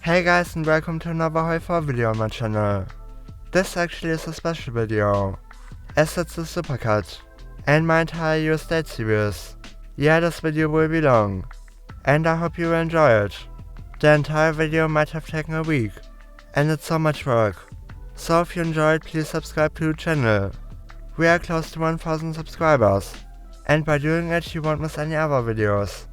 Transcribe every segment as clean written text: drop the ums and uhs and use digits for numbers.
Hey guys, and welcome to another Royale video on my channel. This actually is a special video, as it's the Supercut and my entire US State series. Yeah, this video will be long, and I hope you will enjoy it. The entire video might have taken a week, and it's so much work. So if you enjoyed, please subscribe to the channel. We are close to 1000 subscribers, and by doing it you won't miss any other videos.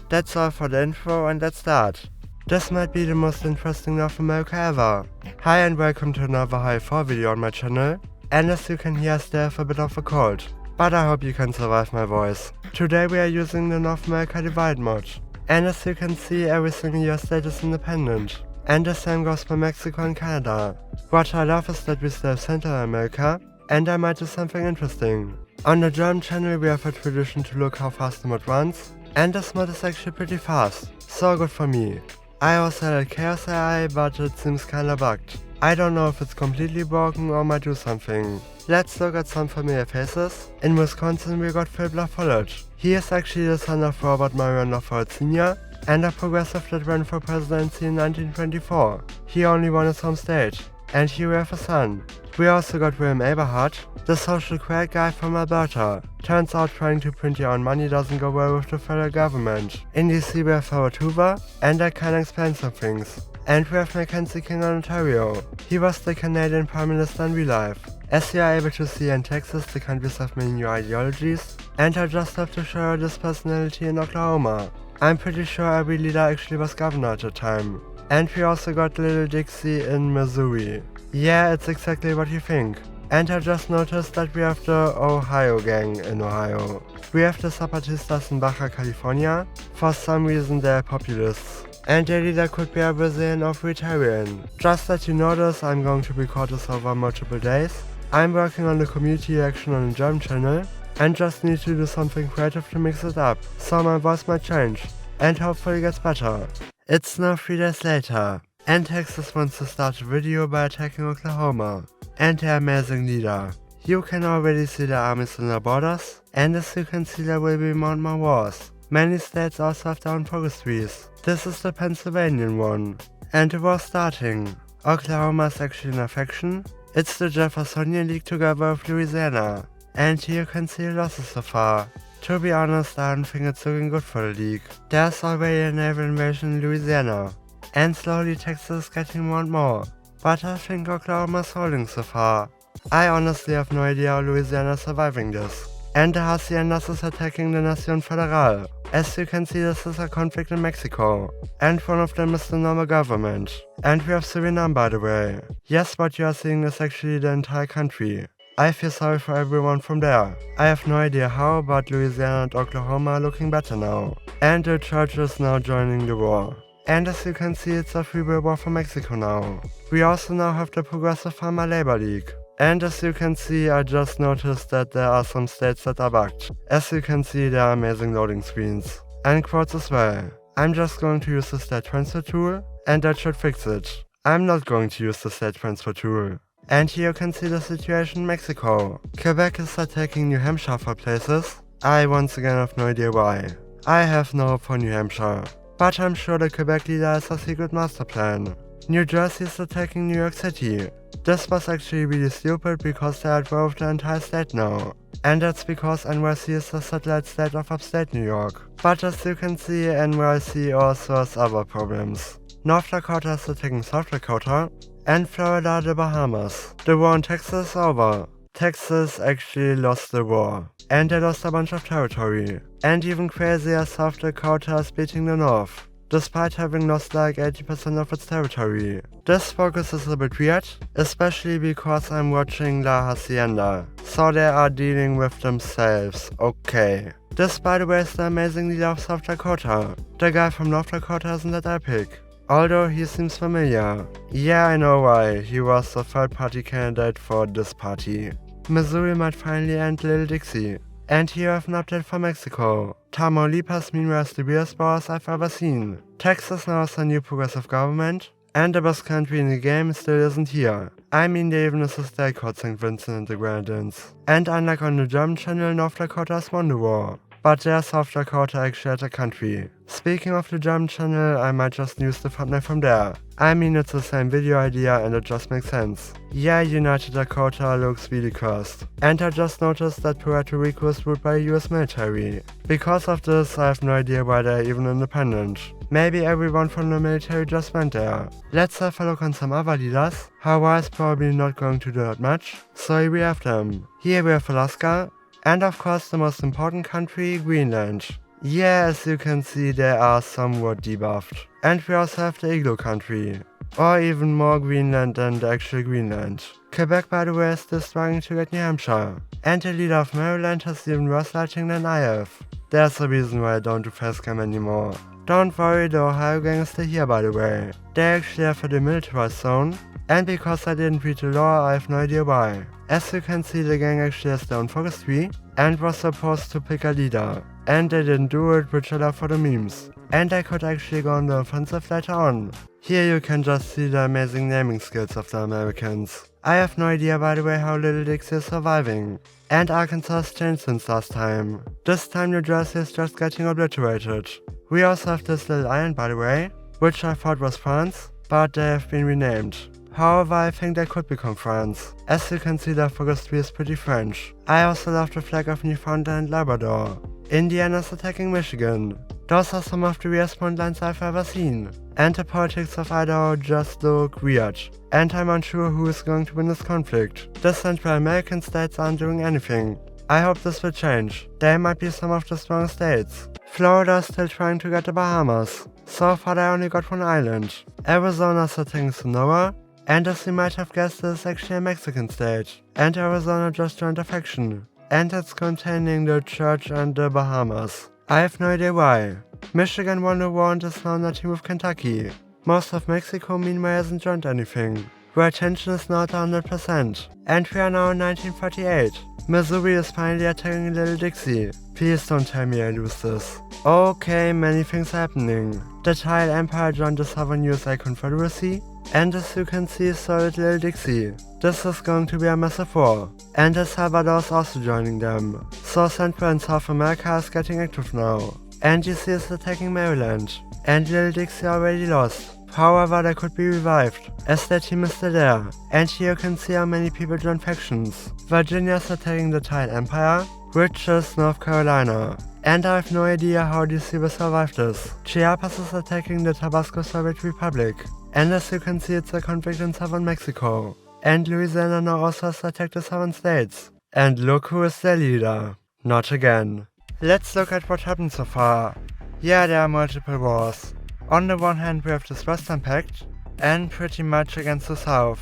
That's all for the intro, and let's start. This might be the most interesting North America ever. Hi and welcome to another Royale video on my channel, and as you can hear I still have a bit of a cold, but I hope you can survive my voice. Today we are using the North America Divide mod, and as you can see every single US state is independent, and the same goes for Mexico and Canada. What I love is that we still have Central America, and I might do something interesting. On the German channel we have a tradition to look how fast the mod runs, and this mod is actually pretty fast, so good for me. I also had Chaos AI, but it seems kinda bugged. I don't know if it's completely broken or might do something. Let's look at some familiar faces. In Wisconsin we got Phil Fullage. He is actually the son of Robert Marion Lafayette Sr. and a progressive that ran for presidency in 1924. He only won his home state, and here we have a son. We also got William Aberhart, the social credit guy from Alberta. Turns out trying to print your own money doesn't go well with the federal government. In DC we have Howard Hoover, and I can explain some things. And we have Mackenzie King on Ontario. He was the Canadian Prime Minister in real life. As you are able to see in Texas, the countries have many new ideologies, and I just have to show this personality in Oklahoma. I'm pretty sure every leader actually was governor at the time. And we also got Little Dixie in Missouri. Yeah, it's exactly what you think. And I just noticed that we have the Ohio gang in Ohio. We have the Zapatistas in Baja California. For some reason they are populists, and their leader could be a Brazilian or Vegetarian. Just that you know this, I'm going to record this over multiple days. I'm working on the community election on the German channel, and just need to do something creative to mix it up, so my voice might change, and hopefully gets better. It's now 3 days later, and Texas wants to start a video by attacking Oklahoma and their amazing leader. You can already see the armies on the borders, and as you can see there will be more and more wars. Many states also have their own forestries. This is the Pennsylvanian one, and the war's starting. Oklahoma is actually in a faction. It's the Jeffersonian League together with Louisiana, and here you can see the losses so far. To be honest, I don't think it's looking good for the league. There's already a naval invasion in Louisiana, and slowly Texas is getting more and more, but I think Oklahoma is holding so far. I honestly have no idea how Louisiana is surviving this. And the Haciendas is attacking the Nación Federal. As you can see, this is a conflict in Mexico, and one of them is the normal government. And we have Suriname, by the way. Yes, what you are seeing is actually the entire country. I feel sorry for everyone from there. I have no idea how, but Louisiana and Oklahoma are looking better now. And the church is now joining the war. And as you can see, it's a free will war for Mexico now. We also now have the Progressive Farmer Labor League. And as you can see, I just noticed that there are some states that are bugged. As you can see, there are amazing loading screens. And quotes as well. I'm just going to use the state transfer tool, and that should fix it. I'm not going to use the state transfer tool. And here you can see the situation in Mexico. Quebec is attacking New Hampshire for places. I once again have no idea why. I have no hope for New Hampshire, but I'm sure the Quebec leader has a secret master plan. New Jersey is attacking New York City. This was actually really stupid because they had war with the entire state now. And that's because NYC is a satellite state of upstate New York. But as you can see, NYC also has other problems. North Dakota is attacking South Dakota, and Florida the Bahamas. The war in Texas is over. Texas actually lost the war, and they lost a bunch of territory. And even crazier, South Dakota is beating the North, despite having lost like 80% of its territory. This focus is a bit weird, especially because I'm watching La Hacienda, so they are dealing with themselves, okay. This, by the way, is the amazing leader of South Dakota. The guy from North Dakota isn't that epic, although he seems familiar. Yeah, I know why, he was a third-party candidate for this party. Missouri might finally end Little Dixie. And here I have an update for Mexico. Tamaulipas meanwhile is the weirdest borders I've ever seen. Texas now has a new progressive government, and the best country in the game still isn't here. I mean, they even has a state called St. Vincent and the Grenadines. And unlike on the German channel, North Dakota has won the war. but there's South Dakota actually as a country. Speaking of the German channel, I might just use the thumbnail from there. I mean, it's the same video idea and it just makes sense. Yeah, United Dakota looks really cursed. And I just noticed that Puerto Rico is ruled by the US military. Because of this, I have no idea why they're even independent. Maybe everyone from the military just went there. Let's have a look on some other leaders. Hawaii is probably not going to do that much, so here we have them. Here we have Alaska, and of course the most important country, Greenland. Yeah, as you can see, they are somewhat debuffed. And we also have the Igloo country. Or even more Greenland than the actual Greenland. Quebec, by the way, is still struggling to get New Hampshire. And the leader of Maryland has even worse lighting than I have. There's a reason why I don't do facecam anymore. Don't worry, the Ohio gang is still here, by the way. They actually have a demilitarized zone. And because I didn't read the law, I have no idea why. As you can see, the gang actually has their own forestry and was supposed to pick a leader. And they didn't do it, which I love for the memes. And I could actually go on the offensive later on. Here you can just see the amazing naming skills of the Americans. I have no idea, by the way, how Little Dixie is surviving. And Arkansas has changed since last time. This time New Jersey is just getting obliterated. We also have this little island, by the way, which I thought was France, but they have been renamed. However, I think they could become France. As you can see, the forestry is pretty French. I also love the flag of Newfoundland and Labrador. Indiana's attacking Michigan. Those are some of the weirdest point lines I've ever seen. And the politics of Idaho just look weird. And I'm unsure who is going to win this conflict. The Central American states aren't doing anything. I hope this will change. They might be some of the strongest states. Florida is still trying to get the Bahamas. So far they only got one island. Arizona's attacking Sonora. And as you might have guessed, this is actually a Mexican state. And Arizona just joined a faction. And it's containing the Church and the Bahamas. I have no idea why. Michigan won the war and is now on a team with Kentucky. Most of Mexico meanwhile hasn't joined anything. Where tension is now at 100%. And we are now in 1938. Missouri is finally attacking Little Dixie. Please don't tell me I lose this. Okay, many things happening. The Tile Empire joined the Southern USA Confederacy. And as you can see, so did Little Dixie. This is going to be a massive war. And El Salvador is also joining them. So Central and South America is getting active now. And DC is attacking Maryland. And Little Dixie already lost. However, they could be revived, as their team is still there. And here you can see how many people join factions. Virginia is attacking the Tile Empire, which is North Carolina. And I have no idea how DC will survive this. Chiapas is attacking the Tabasco Soviet Republic. And as you can see, it's a conflict in southern Mexico. And Louisiana now also has attacked the southern states. And look who is their leader. Not again. Let's look at what happened so far. Yeah, there are multiple wars. On the one hand we have this Western Pact, and pretty much against the South.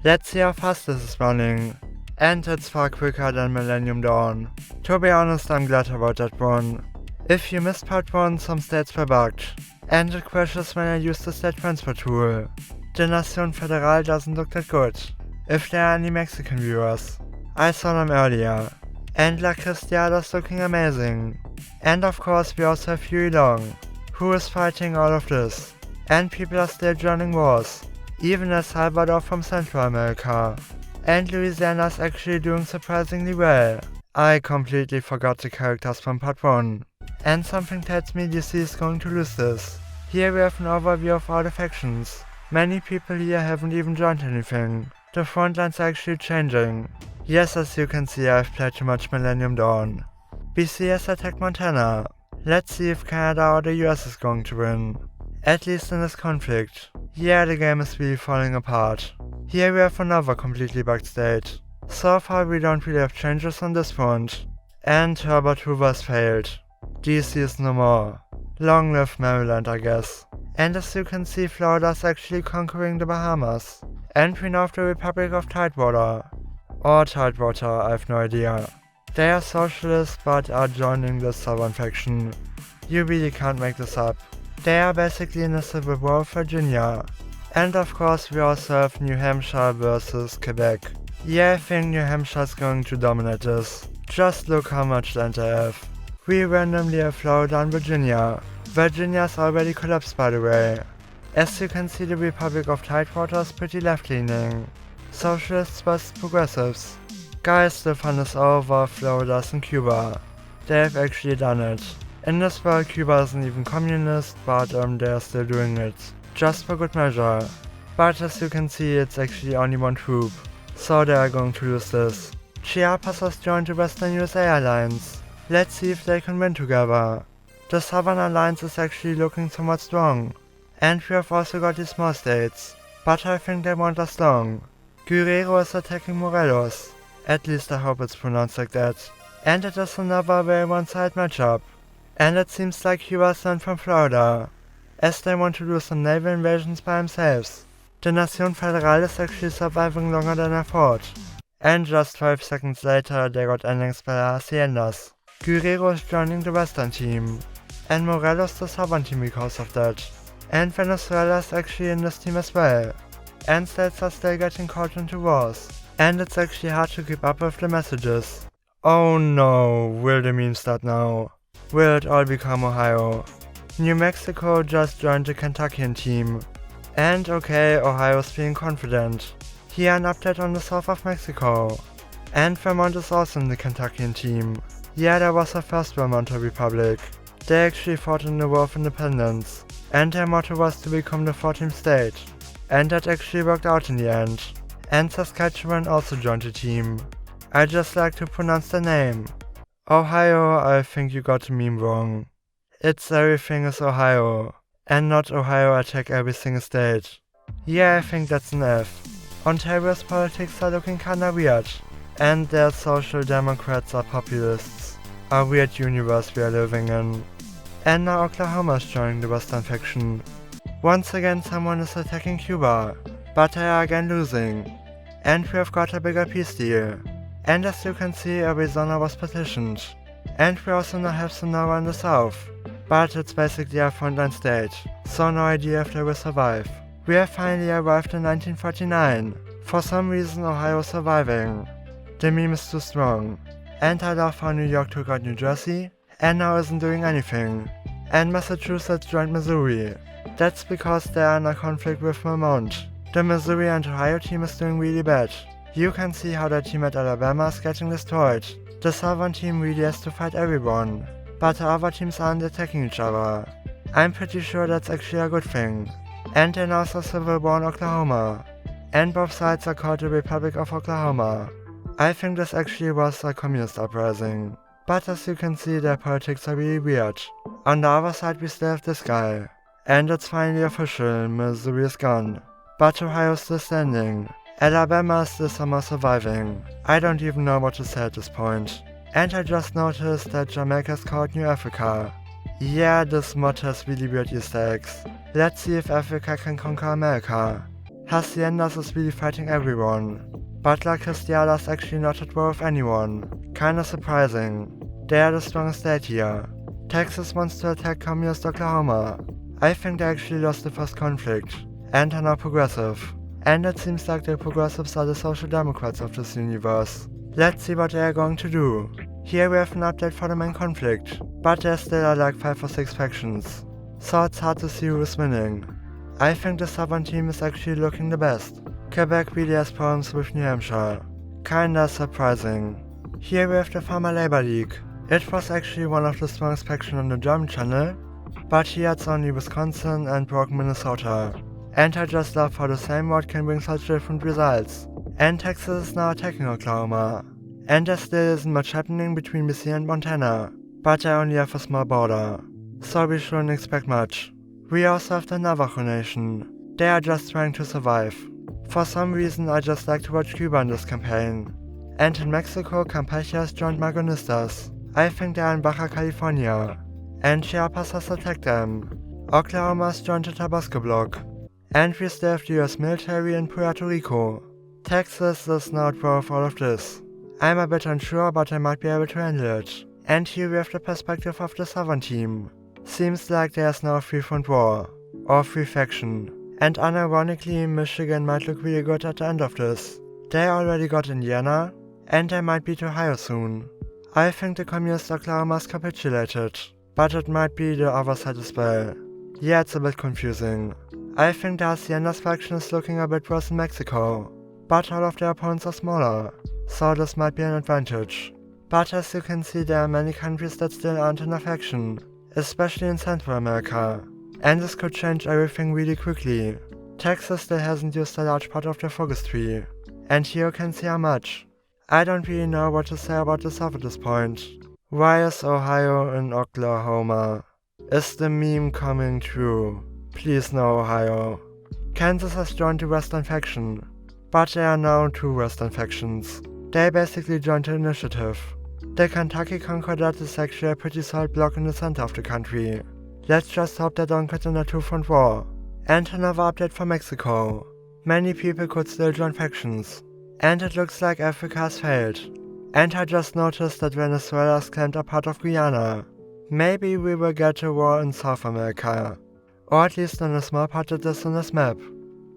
Let's see how fast this is running. And it's far quicker than Millennium Dawn. To be honest, I'm glad about that one. If you missed part 1, some states were bugged. And it crashes when I use the state transfer tool. The Nación Federal doesn't look that good. If there are any Mexican viewers. I saw them earlier. And La Cristiada's looking amazing. And of course we also have Huey Long, who is fighting all of this. And people are still joining wars. Even El Salvador from Central America. And Louisiana is actually doing surprisingly well. I completely forgot the characters from part 1. And something tells me DC is going to lose this. Here we have an overview of all the factions. Many people here haven't even joined anything. The front lines are actually changing. Yes, as you can see, I've played too much Millennium Dawn. BC has attacked Montana. Let's see if Canada or the US is going to win. At least in this conflict. Yeah, the game is really falling apart. Here we have another completely bugged state. So far we don't really have changes on this front. And Herbert Hoover's failed. DC is no more. Long live Maryland, I guess. And as you can see, Florida's actually conquering the Bahamas. And we now have the Republic of Tidewater. Or Tidewater, I have no idea. They are socialists but are joining the southern faction. You really can't make this up. They are basically in a civil war with Virginia. And of course we also have New Hampshire versus Quebec. Yeah, I think New Hampshire is going to dominate this. Just look how much land they have. We randomly have Florida and Virginia. Virginia's already collapsed, by the way. As you can see, the Republic of Tidewater is pretty left-leaning. Socialists versus progressives. Guys, the fun is over, Florida's in Cuba. they have actually done it. In this world, Cuba isn't even communist, but they are still doing it. Just for good measure. But as you can see, it's actually only one troop. So they are going to lose this. Chiapas has joined the Western USA Alliance. Let's see if they can win together. The Southern Alliance is actually looking somewhat strong. And we have also got these small states. But I think they won't last long. Guerrero is attacking Morelos. At least I hope it's pronounced like that. And it is another very one-sided matchup. And it seems like Cuba is sent from Florida, as they want to do some naval invasions by themselves. The Nación Federal is actually surviving longer than I thought. And just 5 seconds later they got annexed by the Haciendas. Guerrero is joining the Western team, and Morelos the Southern team because of that. And Venezuela is actually in this team as well. And states are still getting caught into wars. And it's actually hard to keep up with the messages. Oh no, will the meme start now? Will it all become Ohio? New Mexico just joined the Kentuckian team. And okay, Ohio's being confident. Here an update on the south of Mexico. And Vermont is also in the Kentuckian team. Yeah, there was a first Vermonter Republic. They actually fought in the War of Independence. And their motto was to become the 14th state. And that actually worked out in the end. And Saskatchewan also joined the team. I just like to pronounce the name. Ohio, I think you got the meme wrong. It's everything is Ohio, and not Ohio attack every single state. Yeah, I think that's an F. Ontario's politics are looking kinda weird, and their social democrats are populists. A weird universe we are living in. And now Oklahoma is joining the Western faction. Once again someone is attacking Cuba, but they are again losing. And we have got a bigger peace deal. And as you can see, Arizona was petitioned. And we also now have Sonora in the south. But it's basically a frontline state, so no idea if they will survive. We have finally arrived in 1949. For some reason Ohio is surviving. The meme is too strong. And I love how New York took out New Jersey, and now isn't doing anything. And Massachusetts joined Missouri. That's because they are in a conflict with Vermont. The Missouri and Ohio team is doing really bad. You can see how the team at Alabama is getting destroyed. The southern team really has to fight everyone, but the other teams aren't attacking each other. I'm pretty sure that's actually a good thing. And they now saw civil war in Oklahoma. And both sides are called the Republic of Oklahoma. I think this actually was a communist uprising. But as you can see, their politics are really weird. On the other side we still have this guy. And it's finally official, Missouri is gone. But Ohio is still standing. Alabama is still somehow surviving. I don't even know what to say at this point. And I just noticed that Jamaica is called New Africa. Yeah, this mod has really weird Easter eggs. Let's see if Africa can conquer America. Haciendas is really fighting everyone. But La Cristiada is actually not at war with anyone. Kinda surprising. They are the strongest state here. Texas wants to attack communist Oklahoma. I think they actually lost the first conflict. And are now progressive. And it seems like the progressives are the social democrats of this universe. Let's see what they are going to do. Here we have an update for the main conflict, but there still are like 5 or 6 factions. So it's hard to see who is winning. I think the southern team is actually looking the best. Quebec really has problems with New Hampshire. Kinda surprising. Here we have the Farmer Labor League. It was actually one of the strongest factions on the German channel, but here it's only Wisconsin and broken Minnesota. And I just love how the same mod can bring such different results. And Texas is now attacking Oklahoma. And there still isn't much happening between BC and Montana, but they only have a small border. So we shouldn't expect much. We also have the Navajo Nation. They are just trying to survive. For some reason I just like to watch Cuba in this campaign. And in Mexico, Campeche has joined Margonistas. I think they are in Baja California. And Chiapas has attacked them. Oklahoma has joined the Tabasco bloc. And we still have the US military in Puerto Rico. Texas is now at war with all of this. I'm a bit unsure, but I might be able to handle it. And here we have the perspective of the southern team. Seems like there's now a 3-front war. Or 3 faction. And unironically, Michigan might look really good at the end of this. They already got Indiana, and they might beat Ohio soon. I think the communist Oklahoma has capitulated, but it might be the other side as well. Yeah, it's a bit confusing. I think the Haciendas faction is looking a bit worse in Mexico, but all of their opponents are smaller, so this might be an advantage. But as you can see, there are many countries that still aren't enough action, especially in Central America. And this could change everything really quickly. Texas still hasn't used a large part of their focus tree. And here you can see how much. I don't really know what to say about the South at this point. Why is Ohio in Oklahoma? Is the meme coming true? Please no, Ohio. Kansas has joined the Western faction. But there are now two Western factions. They basically joined the initiative. The Kentucky Concordat is actually a pretty solid block in the center of the country. Let's just hope they don't get in a two-front war. And another update for Mexico. Many people could still join factions. And it looks like Africa has failed. And I just noticed that Venezuela has claimed a part of Guyana. Maybe we will get a war in South America. Or at least on a small part that is on this map.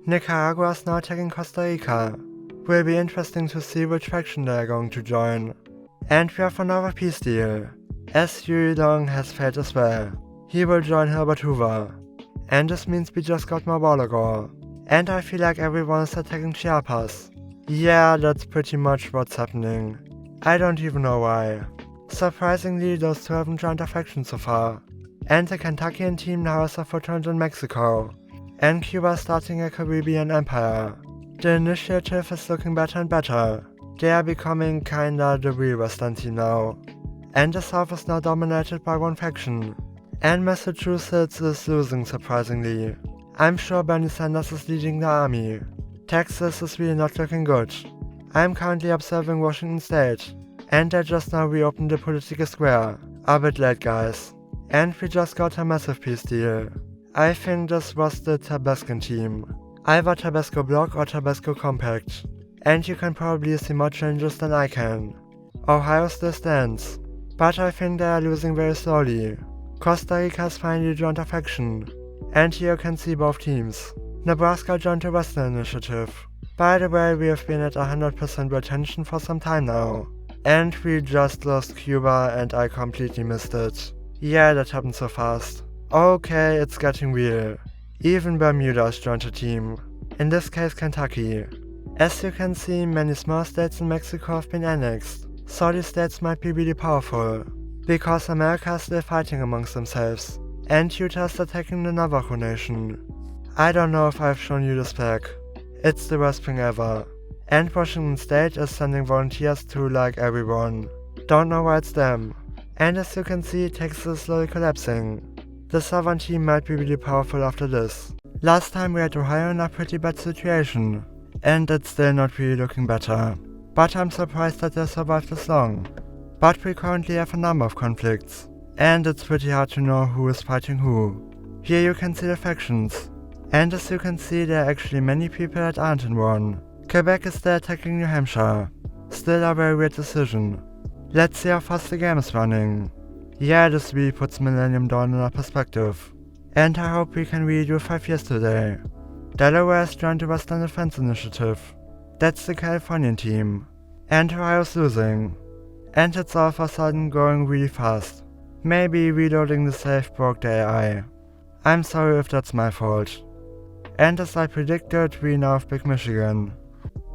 Nicaragua is now attacking Costa Rica. Will be interesting to see which faction they are going to join. And we have another peace deal. As Huey Long has failed as well. He will join Herbert Hoover. And this means we just got more Balaguer. And I feel like everyone is attacking Chiapas. Yeah, that's pretty much what's happening. I don't even know why. Surprisingly, those two haven't joined a faction so far. And the Kentuckian team now has a foothold in Mexico. And Cuba is starting a Caribbean empire. The initiative is looking better and better. They are becoming kinda the real Western team now. And the South is now dominated by one faction. And Massachusetts is losing surprisingly. I'm sure Bernie Sanders is leading the army. Texas is really not looking good. I'm currently observing Washington State. And they just now reopened the political square. A bit late, guys. And we just got a massive peace deal. I think this was the Tabascan team. Either Tabasco Bloc or Tabasco Compact. And you can probably see more changes than I can. Ohio still stands. But I think they are losing very slowly. Costa Rica has finally joined a faction. And here you can see both teams. Nebraska joined the Western Initiative. By the way, we have been at 100% retention for some time now. And we just lost Cuba and I completely missed it. Yeah, that happened so fast. Okay, it's getting real. Even Bermuda has joined a team. In this case, Kentucky. As you can see, many small states in Mexico have been annexed. So these states might be really powerful. Because America is still fighting amongst themselves. And Utah is attacking the Navajo Nation. I don't know if I've shown you this flag. It's the worst thing ever. And Washington State is sending volunteers to like everyone. Don't know why it's them. And as you can see, Texas is slowly collapsing. The southern team might be really powerful after this. Last time we had Ohio in a pretty bad situation. And it's still not really looking better. But I'm surprised that they survived this long. But we currently have a number of conflicts. And it's pretty hard to know who is fighting who. Here you can see the factions. And as you can see, there are actually many people that aren't in one. Quebec is still attacking New Hampshire. Still a very weird decision. Let's see how fast the game is running. Yeah, this really puts Millennium Dawn in a perspective. And I hope we can really do 5 years today. Delaware has joined the Western Defense Initiative. That's the Californian team. And Ohio's losing. And it's all of a sudden going really fast. Maybe reloading the save broke the AI. I'm sorry if that's my fault. And as I predicted, we now have Big Michigan.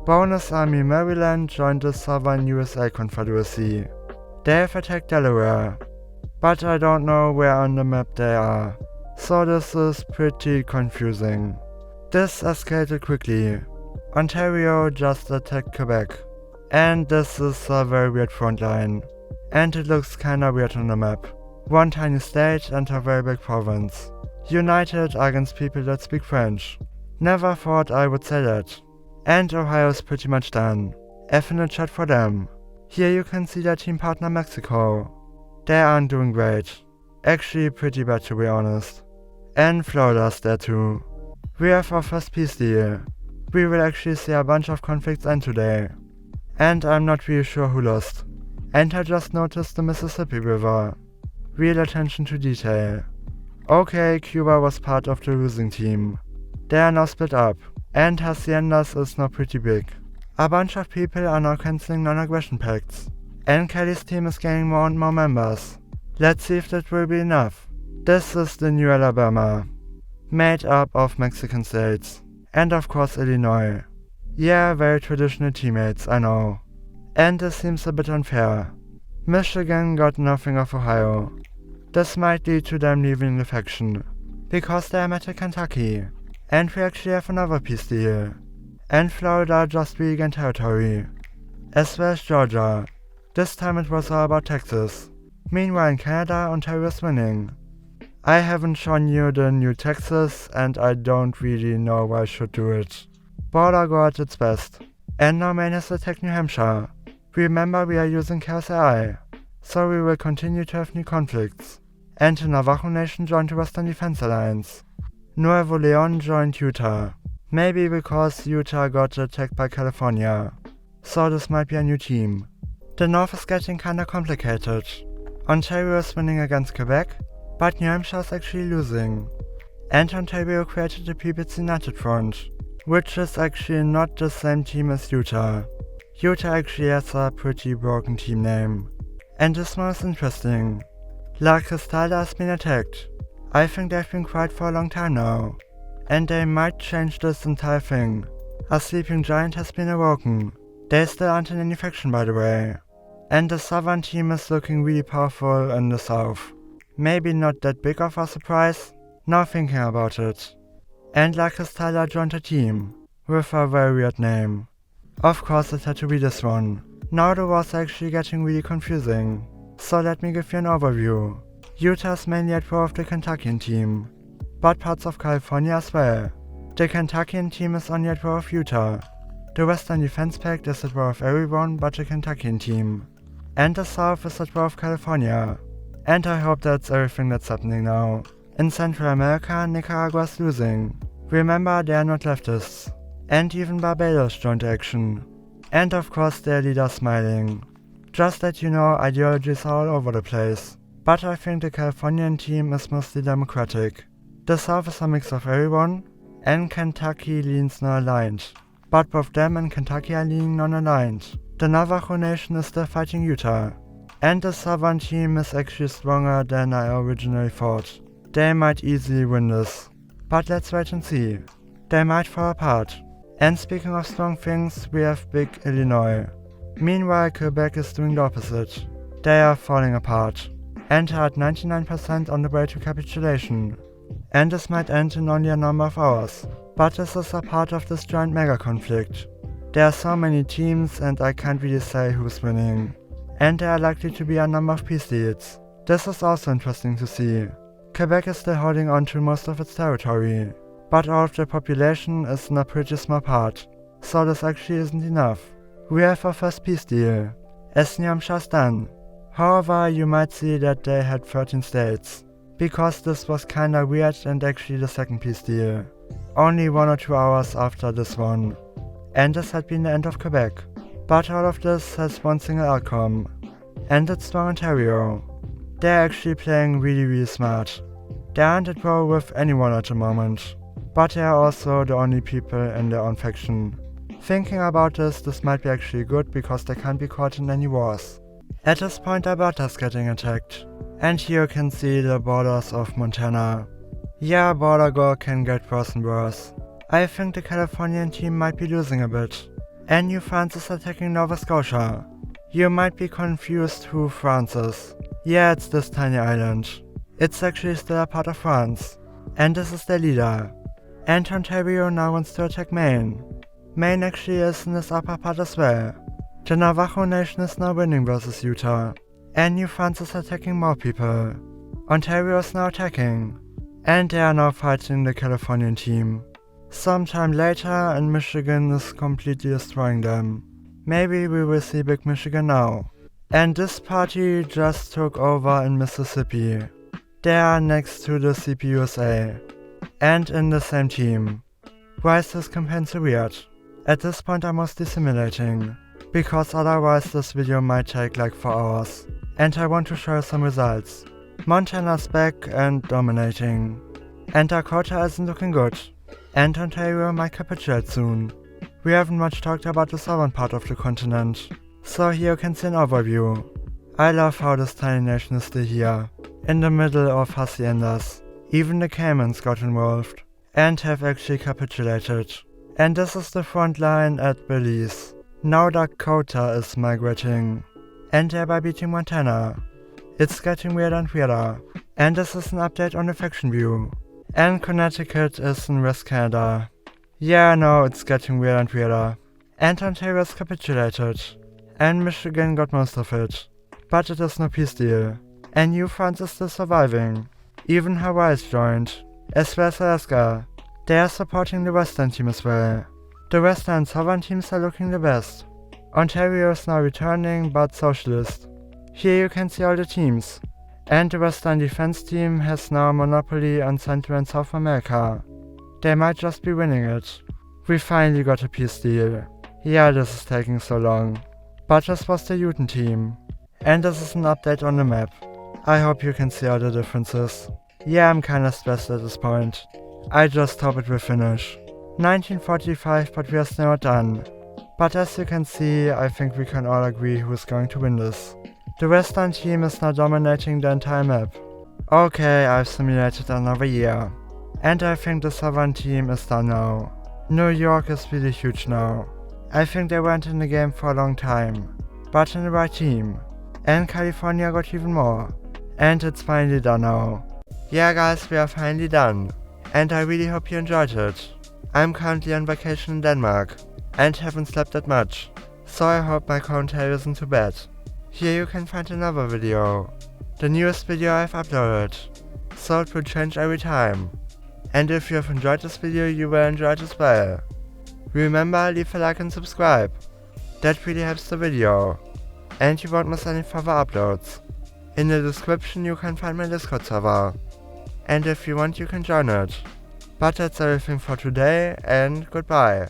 Bonus Army Maryland joined the Southern USA Confederacy. They have attacked Delaware. But I don't know where on the map they are. So this is pretty confusing. This escalated quickly. Ontario just attacked Quebec. And this is a very weird front line. And it looks kinda weird on the map. One tiny state and a very big province. United against people that speak French. Never thought I would say that. And Ohio is pretty much done. F in the chat for them. Here you can see their team partner Mexico. They aren't doing great. Actually pretty bad to be honest. And Florida's there too. We have our first peace deal. We will actually see a bunch of conflicts end today. And I'm not really sure who lost. And I just noticed the Mississippi River. Real attention to detail. Okay, Cuba was part of the losing team. They are now split up, and Haciendas is now pretty big. A bunch of people are now cancelling non-aggression pacts, and Kelly's team is gaining more and more members. Let's see if that will be enough. This is the new Alabama, made up of Mexican states, and of course Illinois. Yeah, very traditional teammates, I know. And this seems a bit unfair. Michigan got nothing of Ohio. This might lead to them leaving the faction, because they are met at Kentucky, and we actually have another peace deal. And Florida just regained territory, as well as Georgia. This time it was all about Texas. Meanwhile in Canada, Ontario is winning. I haven't shown you the new Texas, and I don't really know why I should do it. Border go at its best. And now Maine has attacked New Hampshire. Remember, we are using Chaos AI, so we will continue to have new conflicts. And the Navajo Nation joined the Western Defense Alliance. Nuevo Leon joined Utah. Maybe because Utah got attacked by California. So this might be a new team. The North is getting kinda complicated. Ontario is winning against Quebec, but New Hampshire is actually losing. And Ontario created the People's United Front, which is actually not the same team as Utah. Utah actually has a pretty broken team name. And this one is interesting. La Cristalda has been attacked. I think they've been quiet for a long time now. And they might change this entire thing. A sleeping giant has been awoken. They still aren't in any faction, by the way. And the southern team is looking really powerful in the south. Maybe not that big of a surprise, now thinking about it. And La Cristalda joined a team, with a very weird name. Of course it had to be this one. Now the war's actually getting really confusing. So let me give you an overview. Utah is mainly at war with the Kentuckian team, but parts of California as well. The Kentuckian team is only at war with Utah. The Western Defense Pact is at war with everyone but the Kentuckian team. And the South is at war with California. And I hope that's everything that's happening now. In Central America, Nicaragua is losing. Remember, they are not leftists. And even Barbados joined the action. And of course their leader smiling. Just that you know, ideologies are all over the place. But I think the Californian team is mostly democratic. The South is a mix of everyone, and Kentucky leans non-aligned. But both them and Kentucky are leaning non-aligned. The Navajo Nation is still fighting Utah. And the Southern team is actually stronger than I originally thought. They might easily win this. But let's wait and see. They might fall apart. And speaking of strong things, we have big Illinois. Meanwhile, Quebec is doing the opposite. They are falling apart. And are at 99% on the way to capitulation. And this might end in only a number of hours. But this is a part of this giant mega conflict. There are so many teams and I can't really say who's winning. And there are likely to be a number of peace deals. This is also interesting to see. Quebec is still holding on to most of its territory. But all of the population is in a pretty small part. So this actually isn't enough. We have our first peace deal, as New Hampshire is done. However, you might see that they had 13 states, because this was kinda weird and actually the second peace deal, only 1 or 2 hours after this one. And this had been the end of Quebec. But all of this has one single outcome, and it's strong Ontario. They're actually playing really smart. They aren't at war with anyone at the moment, but they are also the only people in their own faction. Thinking about this might be actually good because they can't be caught in any wars. At this point Alberta's getting attacked, and here you can see the borders of Montana. Yeah, border gore can get worse and worse. I think the Californian team might be losing a bit. And New France is attacking Nova Scotia. You might be confused who France is. Yeah, it's this tiny island. It's actually still a part of France. And this is their leader. And Ontario now wants to attack Maine. Maine actually is in this upper part as well. The Navajo Nation is now winning versus Utah. And New France is attacking more people. Ontario is now attacking. And they are now fighting the Californian team. Sometime later, and Michigan is completely destroying them. Maybe we will see Big Michigan now. And this party just took over in Mississippi. They are next to the CPUSA. And in the same team. Why is this campaign so weird? At this point I'm mostly simulating, because otherwise this video might take like 4 hours. And I want to show you some results. Montana's back and dominating. And Dakota isn't looking good. And Ontario might capitulate soon. We haven't much talked about the southern part of the continent. So here you can see an overview. I love how this tiny nation is still here, in the middle of haciendas. Even the Caymans got involved, and have actually capitulated. And this is the front line at Belize. Now Dakota is migrating. and thereby beating Montana. It's getting weirder and weirder, and this is an update on the faction view. And Connecticut is in West Canada. Yeah, I know, it's getting weirder and weirder. And Ontario has capitulated, and Michigan got most of it. But it is no peace deal, and New France is still surviving. Even Hawaii is joined, as well as Alaska. They are supporting the Western team as well. The Western and Southern teams are looking the best. Ontario is now returning, but socialist. Here you can see all the teams. And the Western defense team has now a monopoly on Central and South America. They might just be winning it. We finally got a peace deal. Yeah, this is taking so long. But this was the Newton team. And this is an update on the map. I hope you can see all the differences. Yeah, I'm kinda stressed at this point. I just hope it will finish. 1945, but we are still not done. But as you can see, I think we can all agree who is going to win this. The Western team is now dominating the entire map. Okay, I've simulated another year. And I think the Southern team is done now. New York is really huge now. I think they went in the game for a long time, but in the right team. And California got even more. And it's finally done now. Yeah guys, we are finally done. And I really hope you enjoyed it. I'm currently on vacation in Denmark, and haven't slept that much, so I hope my commentary isn't too bad. Here you can find another video, the newest video I've uploaded, so it will change every time. And if you have enjoyed this video, you will enjoy it as well. Remember, leave a like and subscribe, that really helps the video, and you won't miss any further uploads. In the description you can find my Discord server, and if you want you can join it. But that's everything for today, and goodbye.